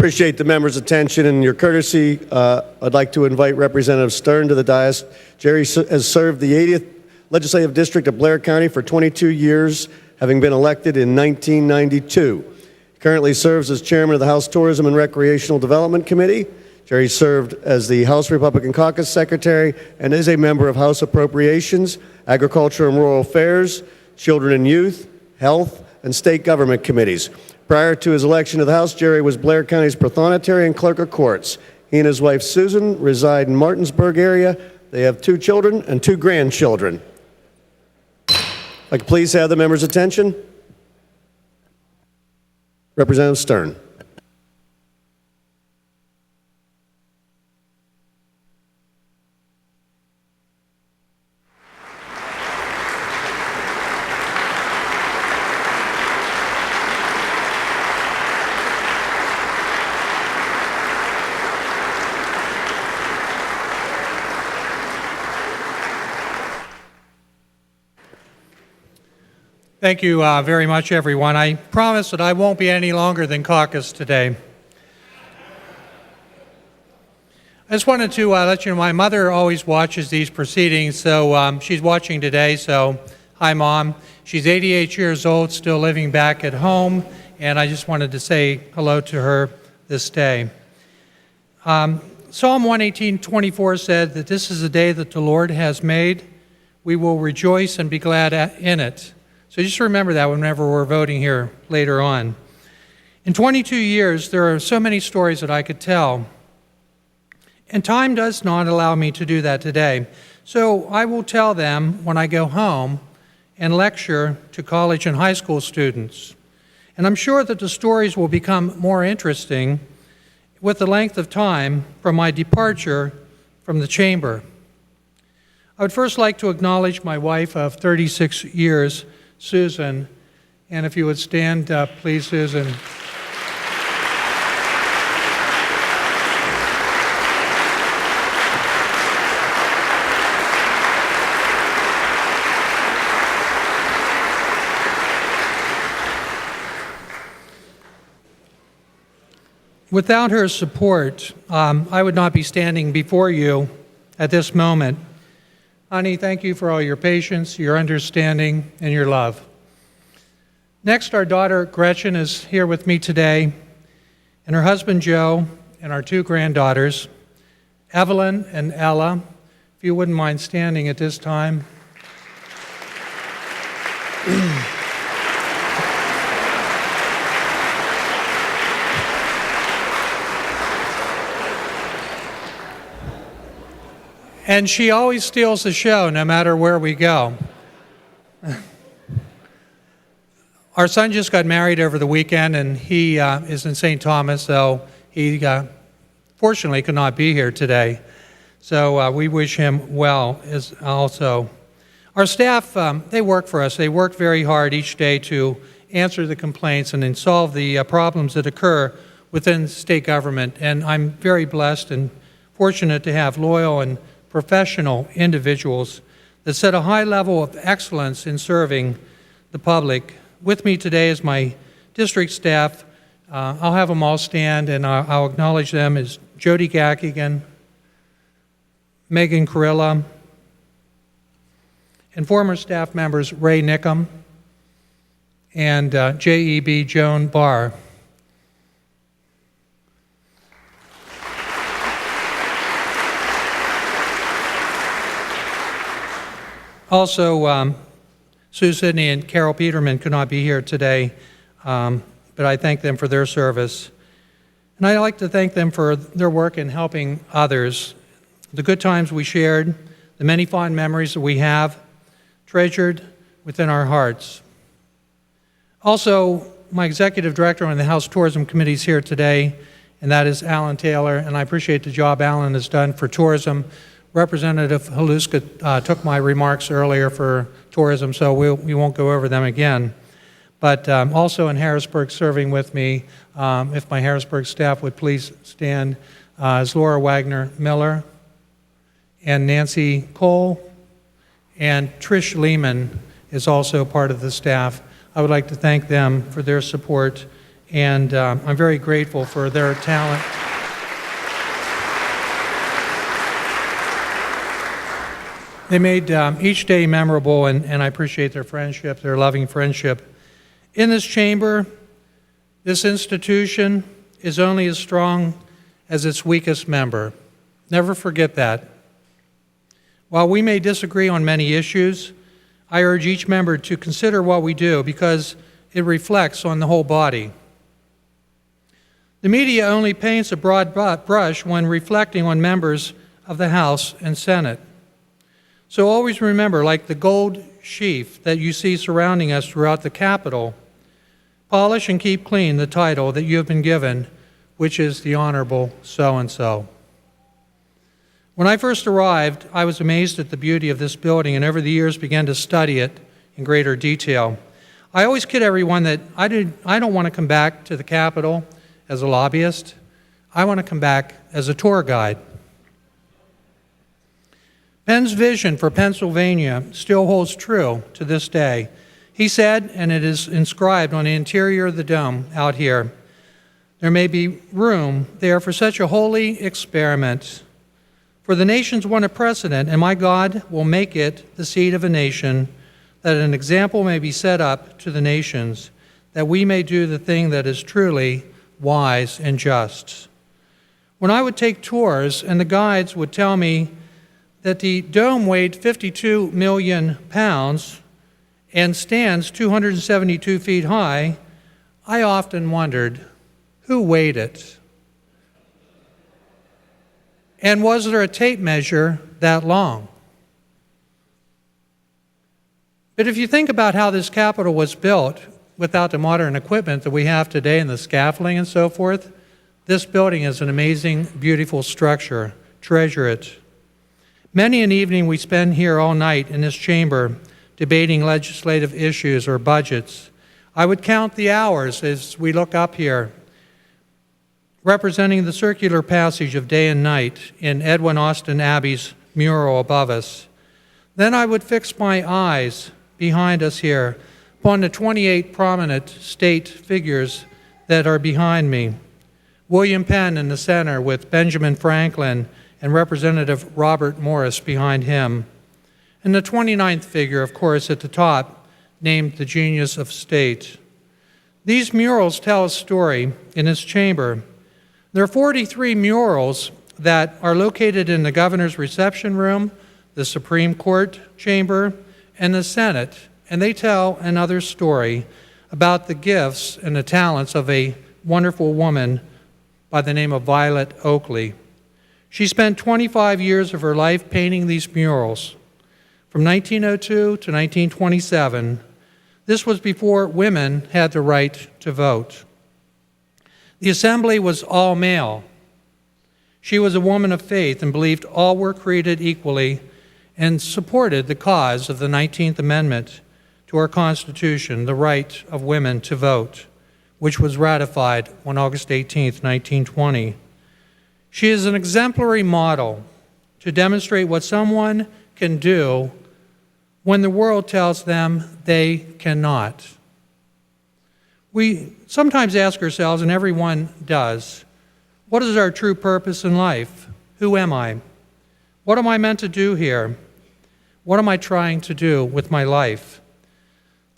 Appreciate the members' attention and your courtesy. I'd like to invite Representative Stern to the dais. Jerry has served the 80th Legislative District of Blair County for 22 years, having been elected in 1992. He currently serves as chairman of the House Tourism and Recreational Development Committee. Jerry served as the House Republican Caucus Secretary and is a member of House Appropriations, Agriculture and Rural Affairs, Children and Youth, Health, and State Government Committees. Prior to his election to the House, Jerry was Blair County's Prothonotary and Clerk of Courts. He and his wife Susan reside in Martinsburg area. They have 2 children and 2 grandchildren. If I could please have the members' attention. Representative Stern. Thank you very much, everyone. I promise that I won't be any longer than caucus today. I just wanted to let you know my mother always watches these proceedings, so she's watching today, so hi, Mom. She's 88 years old, still living back at home, and I just wanted to say hello to her this day. Psalm 118:24 said that this is the day that the Lord has made. We will rejoice and be glad in it. So just remember that whenever we're voting here later on. In 22 years, there are so many stories that I could tell. And time does not allow me to do that today. So I will tell them when I go home and lecture to college and high school students. And I'm sure that the stories will become more interesting with the length of time from my departure from the chamber. I would first like to acknowledge my wife of 36 years, Susan, and if you would stand up, please, Susan. Without her support, I would not be standing before you at this moment. Honey, thank you for all your patience, your understanding, and your love. Next, our daughter Gretchen is here with me today, and her husband Joe, and our 2 granddaughters, Evelyn and Ella. If you wouldn't mind standing at this time. And she always steals the show, no matter where we go. Our son just got married over the weekend, and he is in St. Thomas, so he fortunately could not be here today. So we wish him well as also. Our staff, they work for us. They work very hard each day to answer the complaints and then solve the problems that occur within state government. And I'm very blessed and fortunate to have loyal and professional individuals that set a high level of excellence in serving the public. With me today is my district staff. I'll have them all stand, and I'll acknowledge them as Jody Gackigan, Megan Carilla, and former staff members Ray Nickham and J.E.B. Joan Barr. Also, Sue Sidney and Carol Peterman could not be here today, but I thank them for their service. And I'd like to thank them for their work in helping others, the good times we shared, the many fond memories that we have treasured within our hearts. Also, my executive director on the House Tourism Committee is here today, and that is Alan Taylor, and I appreciate the job Alan has done for tourism. Representative Haluska took my remarks earlier for tourism, so we won't go over them again. But also in Harrisburg serving with me, if my Harrisburg staff would please stand, is Laura Wagner Miller and Nancy Cole, and Trish Lehman is also part of the staff. I would like to thank them for their support and I'm very grateful for their talent. They made each day memorable, and I appreciate their friendship, their loving friendship. In this chamber, this institution is only as strong as its weakest member. Never forget that. While we may disagree on many issues, I urge each member to consider what we do because it reflects on the whole body. The media only paints a broad brush when reflecting on members of the House and Senate. So always remember, like the gold sheaf that you see surrounding us throughout the Capitol, polish and keep clean the title that you have been given, which is the Honorable So-and-so. When I first arrived, I was amazed at the beauty of this building and over the years began to study it in greater detail. I always kid everyone that I don't want to come back to the Capitol as a lobbyist. I want to come back as a tour guide. Penn's vision for Pennsylvania still holds true to this day. He said, and it is inscribed on the interior of the dome out here, there may be room there for such a holy experiment. For the nations want a precedent, and my God will make it the seed of a nation, that an example may be set up to the nations, that we may do the thing that is truly wise and just. When I would take tours and the guides would tell me that the dome weighed 52 million pounds and stands 272 feet high, I often wondered, who weighed it? And was there a tape measure that long? But if you think about how this Capitol was built without the modern equipment that we have today and the scaffolding and so forth, this building is an amazing, beautiful structure. Treasure it. Many an evening we spend here all night in this chamber debating legislative issues or budgets. I would count the hours as we look up here, representing the circular passage of day and night in Edwin Austin Abbey's mural above us. Then I would fix my eyes behind us here upon the 28 prominent state figures that are behind me. William Penn in the center with Benjamin Franklin and Representative Robert Morris behind him. And the 29th figure, of course, at the top, named the Genius of State. These murals tell a story in this chamber. There are 43 murals that are located in the governor's reception room, the Supreme Court chamber, and the Senate, and they tell another story about the gifts and the talents of a wonderful woman by the name of Violet Oakley. She spent 25 years of her life painting these murals. From 1902 to 1927, this was before women had the right to vote. The assembly was all male. She was a woman of faith and believed all were created equally and supported the cause of the 19th Amendment to our Constitution, the right of women to vote, which was ratified on August 18, 1920. She is an exemplary model to demonstrate what someone can do when the world tells them they cannot. We sometimes ask ourselves, and everyone does, what is our true purpose in life? Who am I? What am I meant to do here? What am I trying to do with my life?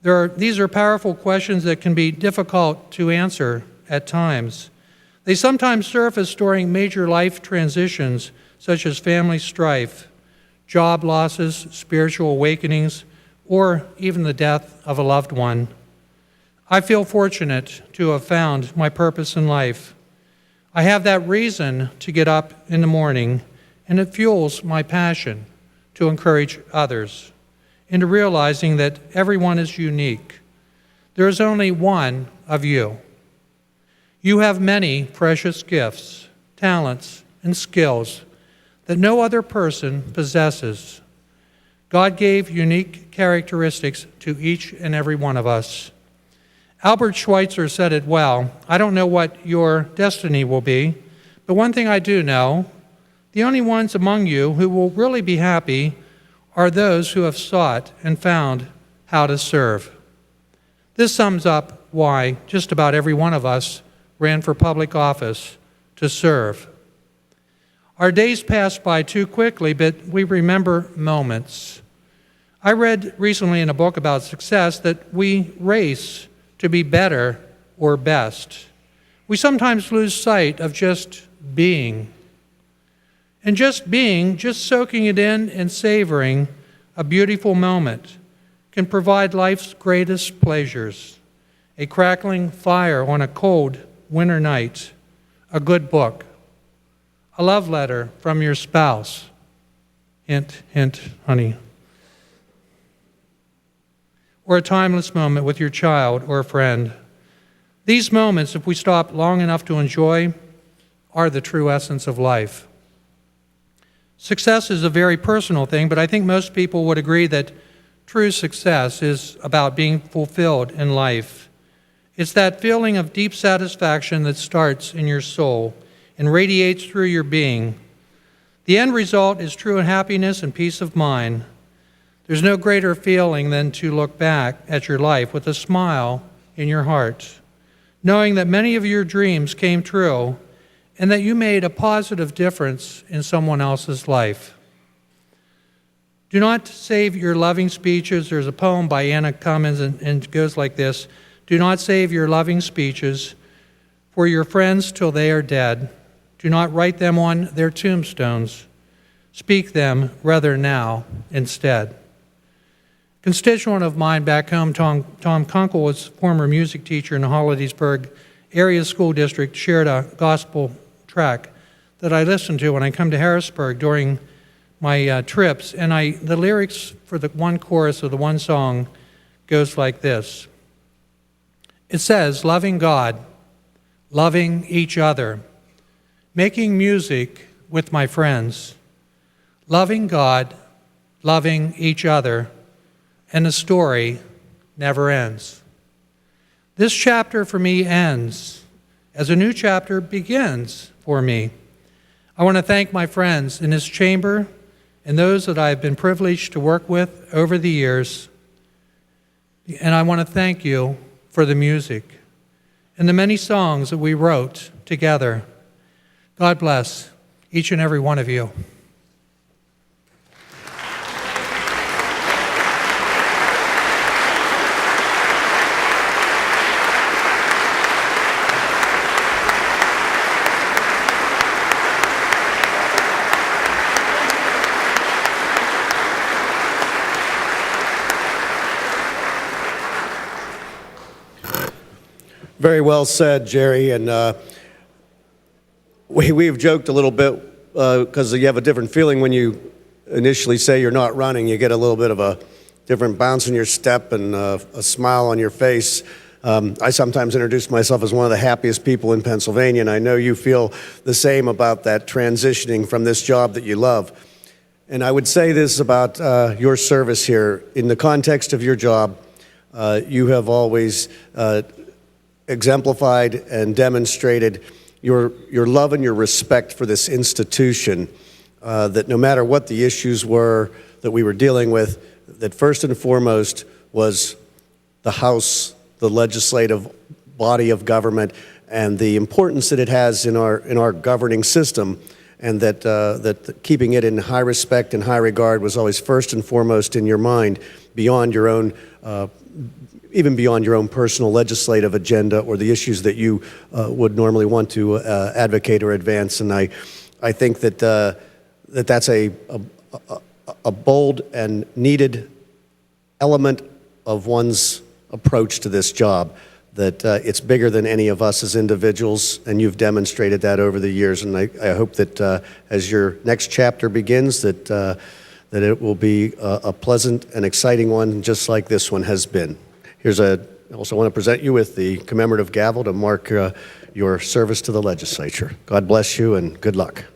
These are powerful questions that can be difficult to answer at times. They sometimes surface during major life transitions, such as family strife, job losses, spiritual awakenings, or even the death of a loved one. I feel fortunate to have found my purpose in life. I have that reason to get up in the morning, and it fuels my passion to encourage others into realizing that everyone is unique. There is only one of you. You have many precious gifts, talents, and skills that no other person possesses. God gave unique characteristics to each and every one of us. Albert Schweitzer said it well, I don't know what your destiny will be, but one thing I do know, the only ones among you who will really be happy are those who have sought and found how to serve. This sums up why just about every one of us ran for public office to serve. Our days pass by too quickly, but we remember moments. I read recently in a book about success that we race to be better or best. We sometimes lose sight of just being. And just being, just soaking it in and savoring a beautiful moment can provide life's greatest pleasures. A crackling fire on a cold winter night, a good book, a love letter from your spouse. Hint, hint, honey. Or a timeless moment with your child or a friend. These moments, if we stop long enough to enjoy, are the true essence of life. Success is a very personal thing, but I think most people would agree that true success is about being fulfilled in life. It's that feeling of deep satisfaction that starts in your soul and radiates through your being. The end result is true happiness and peace of mind. There's no greater feeling than to look back at your life with a smile in your heart, knowing that many of your dreams came true and that you made a positive difference in someone else's life. Do not save your loving speeches. There's a poem by Anna Cummins, and it goes like this. Do not save your loving speeches for your friends till they are dead. Do not write them on their tombstones. Speak them rather now instead. Constituent of mine back home, Tom Kunkel, was former music teacher in the Hollidaysburg area school district, shared a gospel track that I listen to when I come to Harrisburg during my trips, and the lyrics for the one chorus of the one song goes like this. It says, loving God, loving each other, making music with my friends, loving God, loving each other, and the story never ends. This chapter for me ends as a new chapter begins for me. I want to thank my friends in this chamber and those that I've been privileged to work with over the years. And I want to thank you for the music and the many songs that we wrote together. God bless each and every one of you. Very well said, Jerry. And we've joked a little bit because you have a different feeling when you initially say you're not running. You get a little bit of a different bounce in your step and a smile on your face. I sometimes introduce myself as one of the happiest people in Pennsylvania, and I know you feel the same about that transitioning from this job that you love. And I would say this about your service here. In the context of your job, you have always exemplified and demonstrated your love and your respect for this institution, that no matter what the issues were that we were dealing with, that first and foremost was the House, the legislative body of government, and the importance that it has in our governing system, and that keeping it in high respect and high regard was always first and foremost in your mind, beyond your own even beyond your own personal legislative agenda or the issues that you would normally want to advocate or advance. And I think that that's a bold and needed element of one's approach to this job, that it's bigger than any of us as individuals, and you've demonstrated that over the years. And I hope that as your next chapter begins, that it will be a pleasant and exciting one, just like this one has been. I also want to present you with the commemorative gavel to mark your service to the legislature. God bless you and good luck.